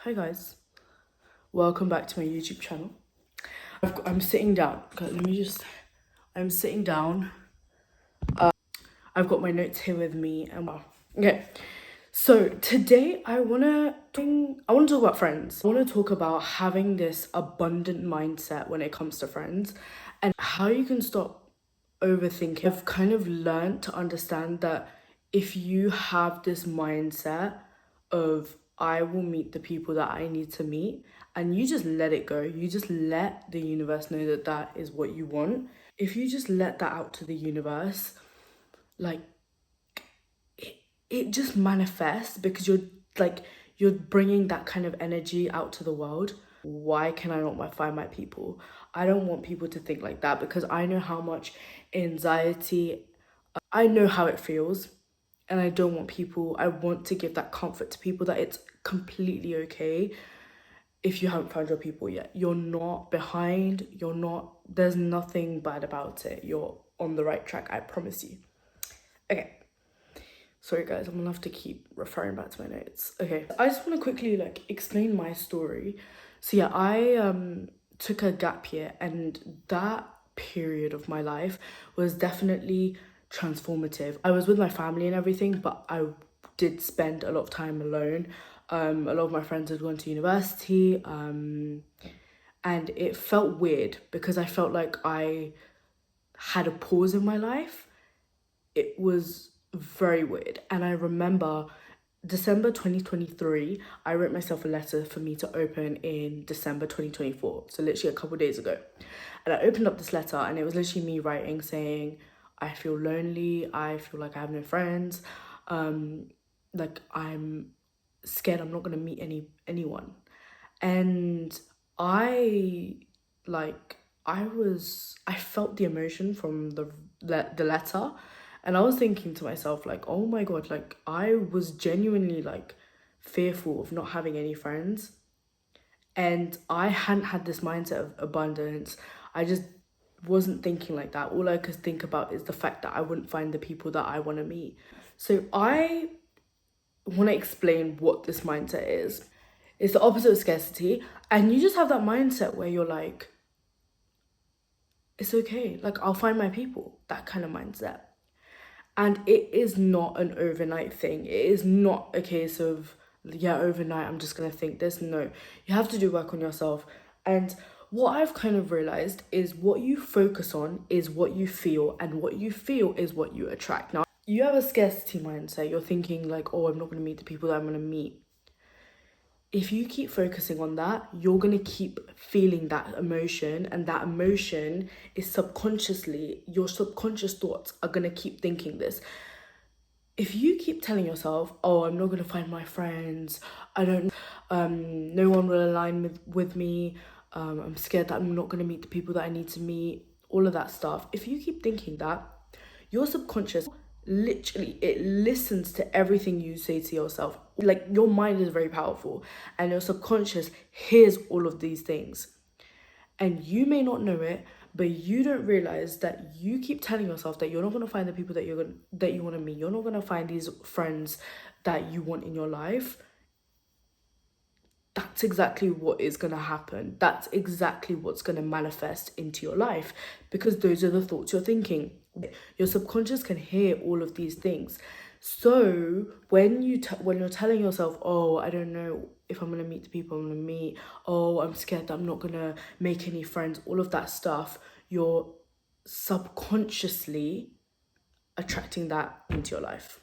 Hi guys, welcome back to my YouTube channel. I'm sitting down. Okay, I'm sitting down. I've got my notes here with me, and wow. Okay, so today I wanna talk about friends. I wanna talk about having this abundant mindset when it comes to friends, and how you can stop overthinking. I've kind of learned to understand that if you have this mindset of I will meet the people that I need to meet, and you just let it go, you just let the universe know that that is what you want. If you just let that out to the universe, like it just manifests because you're bringing that kind of energy out to the world. Why can I not find my people? I don't want people to think like that because I know how much anxiety, I know how it feels, and I don't want people, I want to give that comfort to people that it's completely okay if you haven't found your people yet. You're not behind, there's nothing bad about it. You're on the right track, I promise you. Okay. Sorry guys, I'm gonna have to keep referring back to my notes. Okay, I just want to quickly explain my story. So yeah, I took a gap year, and that period of my life was definitely transformative. I was with my family and everything, but I did spend a lot of time alone. A lot of my friends had gone to university, and it felt weird because I felt like I had a pause in my life. It was very weird. And I remember December 2023, I wrote myself a letter for me to open in December 2024. So literally a couple of days ago. And I opened up this letter, and it was literally me writing saying, I feel lonely. I feel like I have no friends. I'm scared I'm not going to meet anyone. And I I felt the emotion from the letter, and I was thinking to myself oh my god, I was genuinely fearful of not having any friends, and I hadn't had this mindset of abundance. I just wasn't thinking like that. All I could think about is the fact that I wouldn't find the people that I want to meet. So I want to explain what this mindset is. It's the opposite of scarcity, and you just have that mindset where you're like, it's okay, I'll find my people, that kind of mindset. And it is not an overnight thing. It is not a case of, yeah, overnight I'm just gonna think this. No, you have to do work on yourself. And what I've kind of realized is what you focus on is what you feel, and what you feel is what you attract. Now, you have a scarcity mindset. You're thinking oh, I'm not gonna meet the people that I'm gonna meet. If you keep focusing on that, you're going to keep feeling that emotion, and that emotion is subconsciously, your subconscious thoughts are going to keep thinking this. If you keep telling yourself, oh, I'm not going to find my friends, I don't, no one will align with me, I'm scared that I'm not going to meet the people that I need to meet, all of that stuff. If you keep thinking that, your subconscious literally, it listens to everything you say to yourself. Your mind is very powerful, and your subconscious hears all of these things, and you may not know it, but you don't realize that you keep telling yourself that you're not going to find the people that you want to meet. You're not going to find these friends that you want in your life. That's exactly what is going to happen. That's exactly what's going to manifest into your life, because those are the thoughts you're thinking. Your subconscious can hear all of these things. So when you're telling yourself, oh, I don't know if I'm going to meet the people I'm going to meet, oh, I'm scared that I'm not going to make any friends, all of that stuff, you're subconsciously attracting that into your life.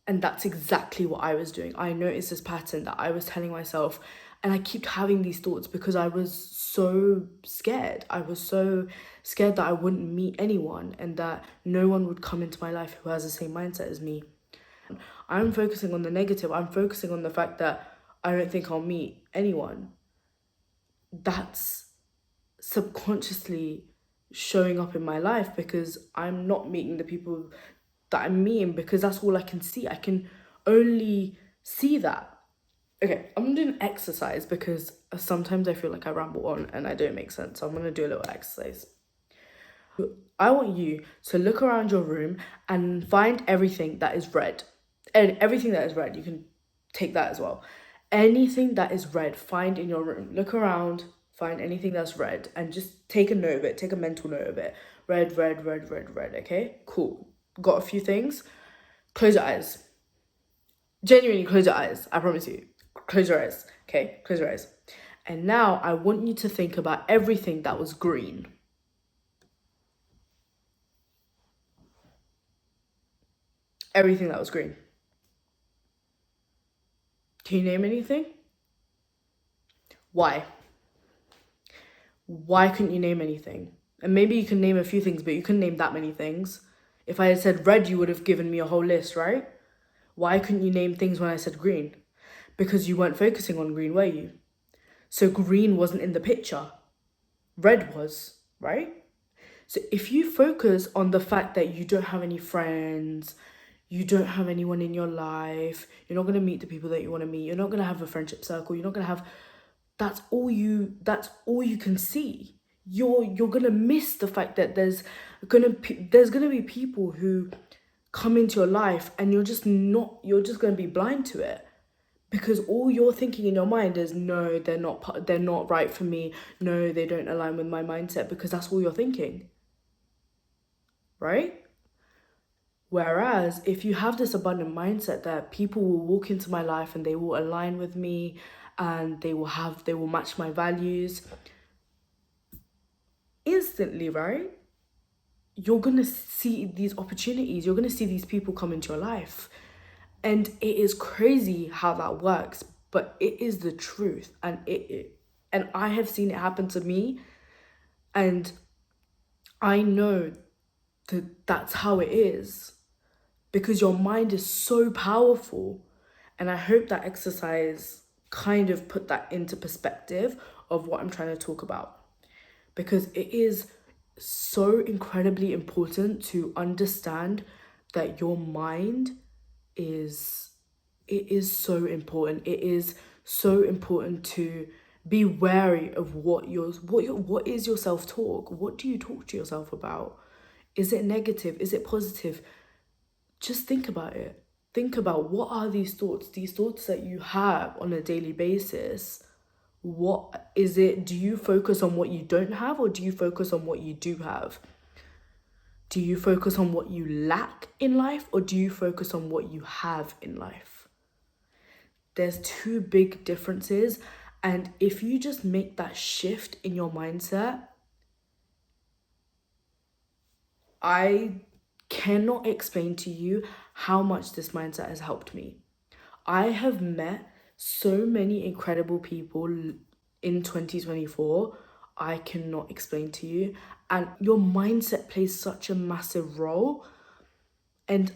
And that's exactly what I was doing. I noticed this pattern that I was telling myself, and I kept having these thoughts because I was so scared. I was so scared that I wouldn't meet anyone, and that no one would come into my life who has the same mindset as me. I'm focusing on the negative. I'm focusing on the fact that I don't think I'll meet anyone. That's subconsciously showing up in my life because I'm not meeting the people that I'm meeting, because that's all I can see. I can only see that. Okay, I'm gonna do an exercise because sometimes I feel like I ramble on and I don't make sense. So I'm gonna do a little exercise. I want you to look around your room and find everything that is red. And everything that is red, you can take that as well. anything that is red, find in your room. Look around, find anything that's red, and just take a note of it. Take a mental note of it. Red, red, red, red, red. Okay, cool. Got a few things. Close your eyes. Genuinely, close your eyes. I promise you. Close your eyes. Okay, close your eyes. And now I want you to think about everything that was green. Everything that was green. Can you name anything? Why? Why couldn't you name anything? And maybe you can name a few things, but you couldn't name that many things. If I had said red, you would have given me a whole list, right? Why couldn't you name things when I said green? Because you weren't focusing on green, were you? So green wasn't in the picture. Red was, right? So if you focus on the fact that you don't have any friends, you don't have anyone in your life, you're not going to meet the people that you want to meet, you're not going to have a friendship circle, you're not going to have, that's all you can see. You're going to miss the fact that there's going to be people who come into your life and you're just going to be blind to it. Because all you're thinking in your mind is, no, they're not right for me. No, they don't align with my mindset, because that's all you're thinking. Right? Whereas if you have this abundant mindset that people will walk into my life and they will align with me and they will match my values, instantly, right? You're going to see these opportunities. You're going to see these people come into your life. And it is crazy how that works, but it is the truth. And and I have seen it happen to me. And I know that that's how it is, because your mind is so powerful. And I hope that exercise kind of put that into perspective of what I'm trying to talk about, because it is so incredibly important to understand that your mind is so important. It is so important to be wary of what is your self-talk. What do you talk to yourself about? Is it negative? Is it positive? Just think about it. Think about, what are these thoughts that you have on a daily basis? What is it? Do you focus on what you don't have, or do you focus on what you do have? Do you focus on what you lack in life, or do you focus on what you have in life? There's two big differences. And if you just make that shift in your mindset, I cannot explain to you how much this mindset has helped me. I have met so many incredible people in 2024. I cannot explain to you. And your mindset plays such a massive role. And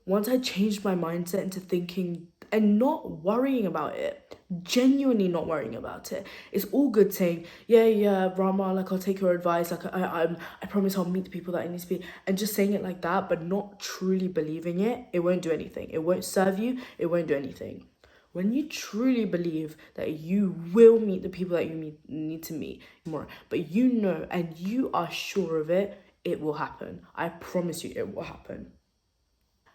once I changed my mindset into thinking and not worrying about it, genuinely not worrying about it. It's all good saying, yeah, Rama, like, I'll take your advice. Like, I promise I'll meet the people that I need to be. And just saying it like that, but not truly believing it, it won't do anything. It won't serve you. It won't do anything. When you truly believe that you will meet the people that you need to meet more, but you know and you are sure of it, it will happen. I promise you it will happen.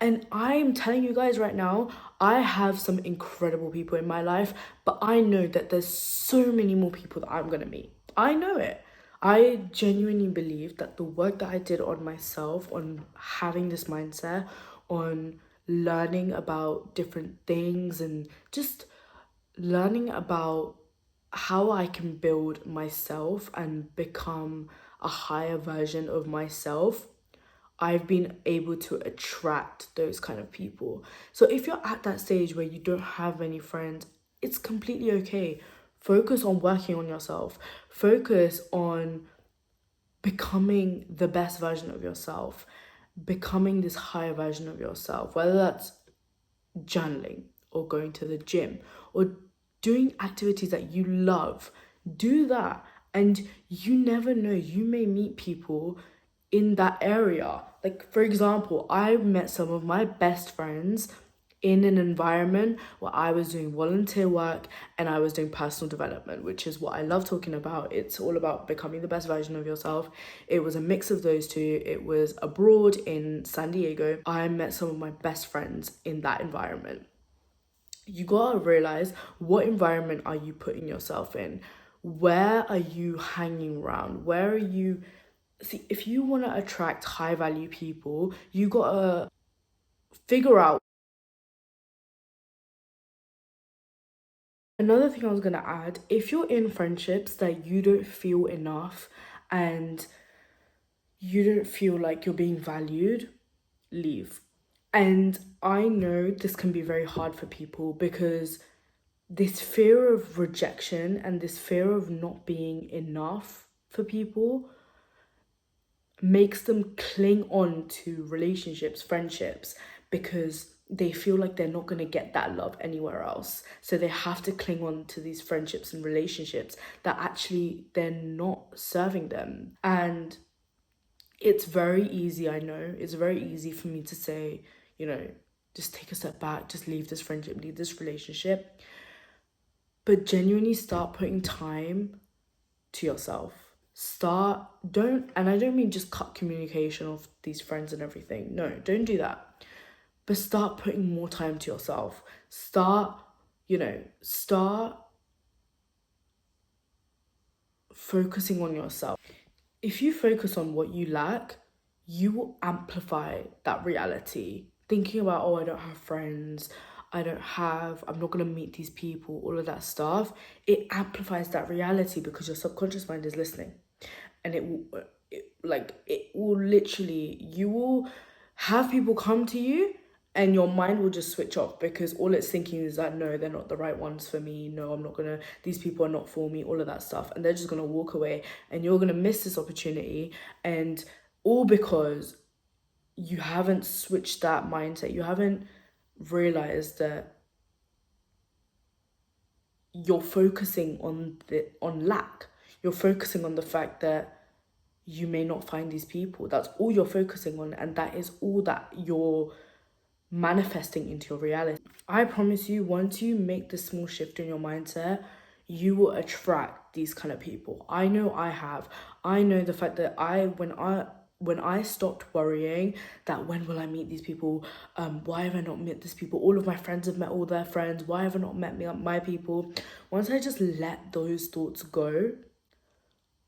And I'm telling you guys right now, I have some incredible people in my life, but I know that there's so many more people that I'm going to meet. I know it. I genuinely believe that the work that I did on myself, on having this mindset, on learning about different things and just learning about how I can build myself and become a higher version of myself, I've been able to attract those kind of people. So if you're at that stage where you don't have any friends, it's completely okay. Focus on working on yourself. Focus on becoming the best version of yourself, becoming this higher version of yourself, whether that's journaling or going to the gym or doing activities that you love. Do that. And you never know, you may meet people in that area. Like, for example, I met some of my best friends in an environment where I was doing volunteer work and I was doing personal development, which is what I love talking about. It's all about becoming the best version of yourself. It was a mix of those two. It was abroad in San Diego. I met some of my best friends in that environment. you gotta realize, what environment are you putting yourself in? Where are you hanging around? Where are you? See, if you want to attract high value people, you gotta figure out. Another thing I was gonna add, if you're in friendships that you don't feel enough and you don't feel like you're being valued, leave. And I know this can be very hard for people because this fear of rejection and this fear of not being enough for people makes them cling on to relationships, friendships, because they feel like they're not going to get that love anywhere else. So they have to cling on to these friendships and relationships that actually they're not serving them. And it's very easy, I know, it's very easy for me to say, you know, just take a step back, just leave this friendship, leave this relationship. But genuinely start putting time to yourself. And I don't mean just cut communication of these friends and everything. No, don't do that. But start putting more time to yourself. Start focusing on yourself. If you focus on what you lack, you will amplify that reality. Thinking about, oh, I don't have friends, I'm not gonna meet these people, all of that stuff, it amplifies that reality because your subconscious mind is listening. And it will literally, you will have people come to you and your mind will just switch off because all it's thinking is that, no, they're not the right ones for me, no, I'm not gonna, these people are not for me, all of that stuff, and they're just gonna walk away and you're gonna miss this opportunity. And all because you haven't switched that mindset, you haven't realized that you're focusing on lack, you're focusing on the fact that you may not find these people. That's all you're focusing on, and that is all that you're manifesting into your reality. I promise you, once you make this small shift in your mindset, you will attract these kind of people. I know I have. I know the fact that when I stopped worrying that when will I meet these people, why have I not met these people, all of my friends have met all their friends, why have I not met my people, once I just let those thoughts go,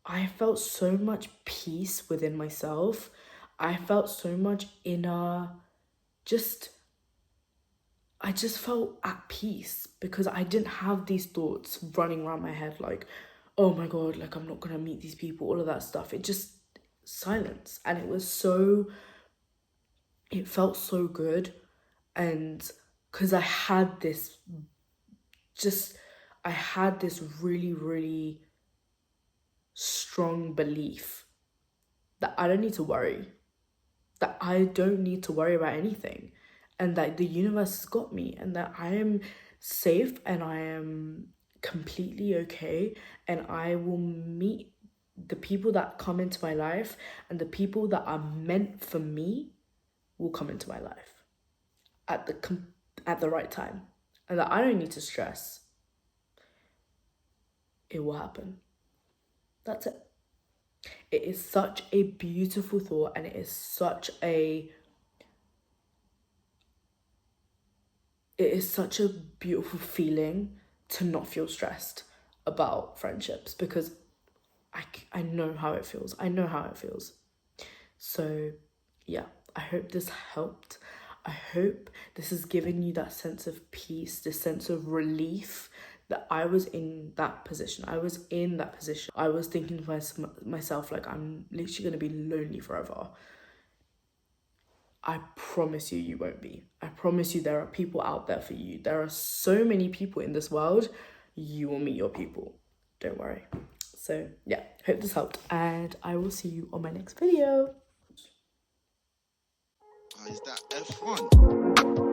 I felt so much peace within myself. I felt so much inner, just, I just felt at peace because I didn't have these thoughts running around my head like, oh my God, like I'm not gonna meet these people, all of that stuff. It just, silence. And it felt so good. And because I had this really, really strong belief that I don't need to worry, that I don't need to worry about anything, and that the universe has got me, and that I am safe and I am completely okay, and I will meet the people that come into my life, and the people that are meant for me will come into my life at the right time, and that I don't need to stress. It will happen. That's it. It is such a beautiful thought, and it is such a beautiful feeling to not feel stressed about friendships, because I know how it feels. I know how it feels. So yeah, I hope this helped. I hope this has given you that sense of peace, this sense of relief that I was in that position. I was in that position. I was thinking to myself, like, I'm literally going to be lonely forever. I promise you, you won't be. I promise you, there are people out there for you. There are so many people in this world. You will meet your people. Don't worry. So yeah, hope this helped, and I will see you on my next video. Is that F1?